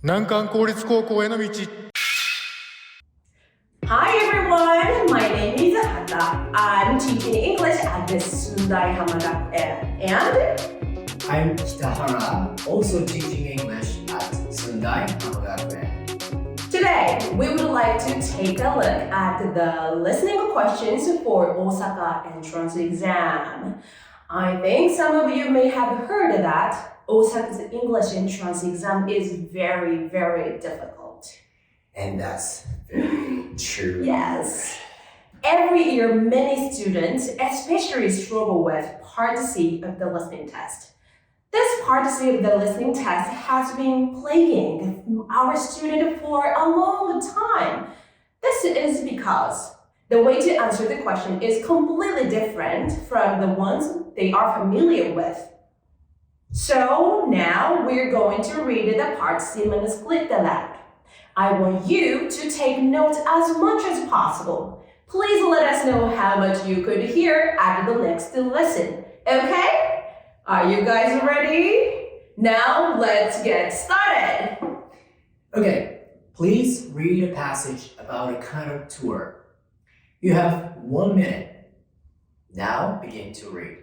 難関公立高校への道。 Hi everyone, my name is Hata. I'm teaching English at the Sundai Hamada and I'm Kitahara, also teaching English at Sundai Hamada. today we would like to take a look at the listening questions for Osaka entrance exam. I think some of you may have heard that Osaka's English entrance exam is very, very difficult. And that's very true. Yes. Every year, many students especially struggle with part C of the listening test. This part C of the listening test has been plaguing our students for a long time. This is because the way to answer the question is completely different from the ones they are familiar with. So now we're going to read the part C manuscript aloud. I want you to take notes as much as possible. Please let us know how much you could hear at the next lesson, okay? Are you guys ready? Now let's get started. Okay, please read a passage about a kind of tour. You have 1 minute. Now begin to read.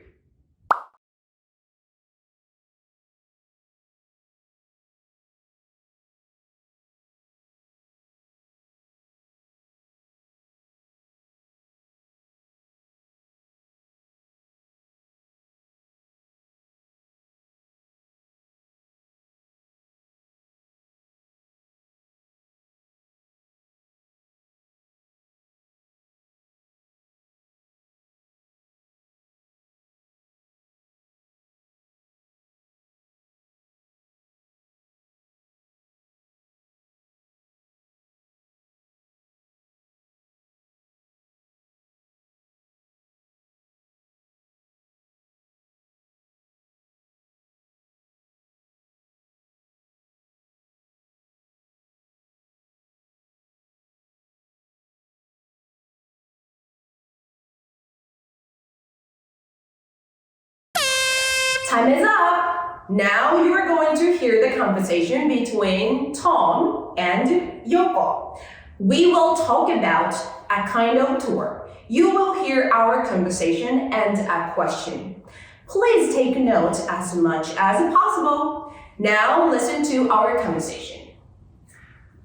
Time is up. Now you are going to hear the conversation between Tom and Yoko. We will talk about a kind of tour. You will hear our conversation and a question. Please take note as much as possible. Now listen to our conversation.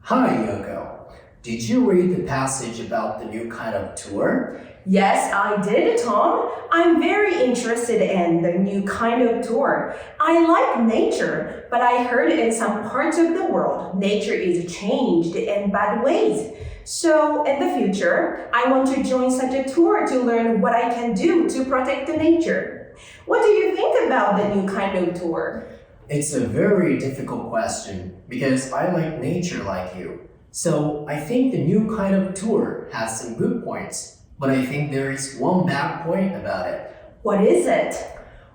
Hi, Yoko. Did you read the passage about the new kind of tour? Yes, I did, Tom. I'm very interested in the new kind of tour. I like nature, but I heard in some parts of the world, nature is changed in bad ways. So in the future, I want to join such a tour to learn what I can do to protect the nature. What do you think about the new kind of tour? It's a very difficult question because I like nature like you. So I think the new kind of tour has some good points. But I think there is one bad point about it. What is it?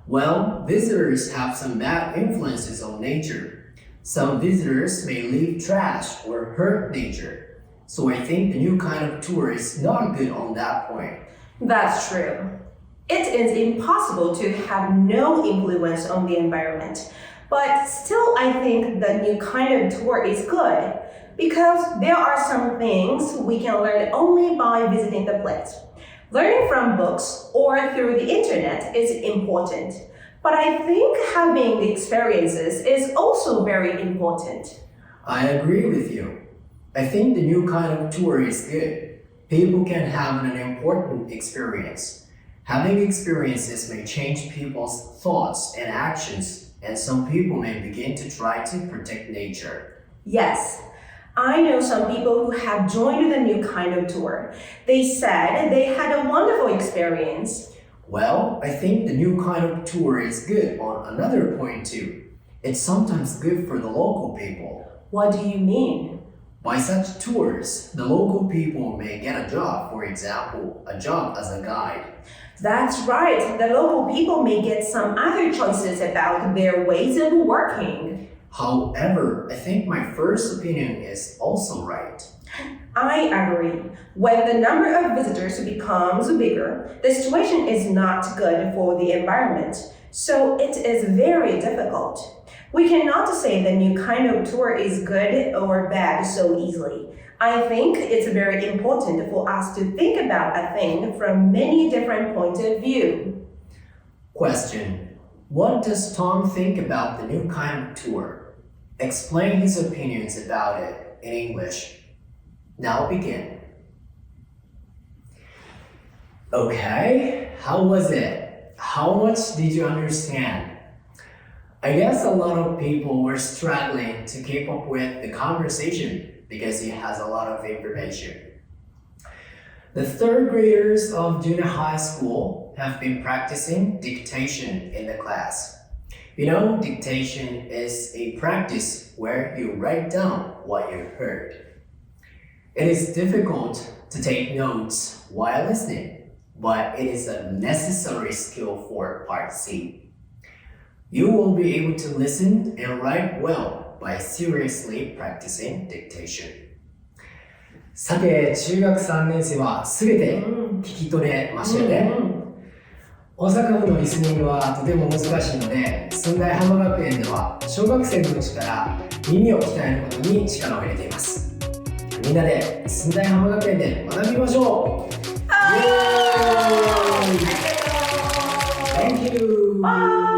Well, visitors have some bad influences on nature. Some visitors may leave trash or hurt nature. So I think the new kind of tour is not good on that point. That's true. It is impossible to have no influence on the environment. But still, I think the new kind of tour is good. Because there are some things we can learn only by visiting the place. Learning from books or through the internet is important, but I think having the experiences is also very important. I agree with you. I think the new kind of tour is good. People can have an important experience. Having experiences may change people's thoughts and actions, and some people may begin to try to protect nature. Yes. I know some people who have joined the new kind of tour. They said they had a wonderful experience. Well, I think the new kind of tour is good on another point too. It's sometimes good for the local people. What do you mean? By such tours, the local people may get a job, for example, a job as a guide. That's right. The local people may get some other choices about their ways of working. However, I think my first opinion is also right. I agree. When the number of visitors becomes bigger, the situation is not good for the environment, so it is very difficult. We cannot say the new kind of tour is good or bad so easily. I think it's very important for us to think about a thing from many different points of view. Question. What does Tom think about the new kind of tour? Explain his opinions about it in English. Now begin. Okay, how was it? How much did you understand? I guess a lot of people were struggling to keep up with the conversation because it has a lot of information. The third graders of junior high school have been practicing dictation in the class. You know, dictation is a practice where you write down what you heard. It is difficult to take notes while listening, but it is a necessary skill for Part C. You will be able to listen and write well by seriously practicing dictation. さて、中学3年生は全て聞き取れましたよね。大阪府のリスニングはとても難しいので、駿台浜学園では小学生のうちから耳を鍛えることに力を入れています。みんなで駿台浜学園で学びましょう。イエーイ！ Thank you! Bye!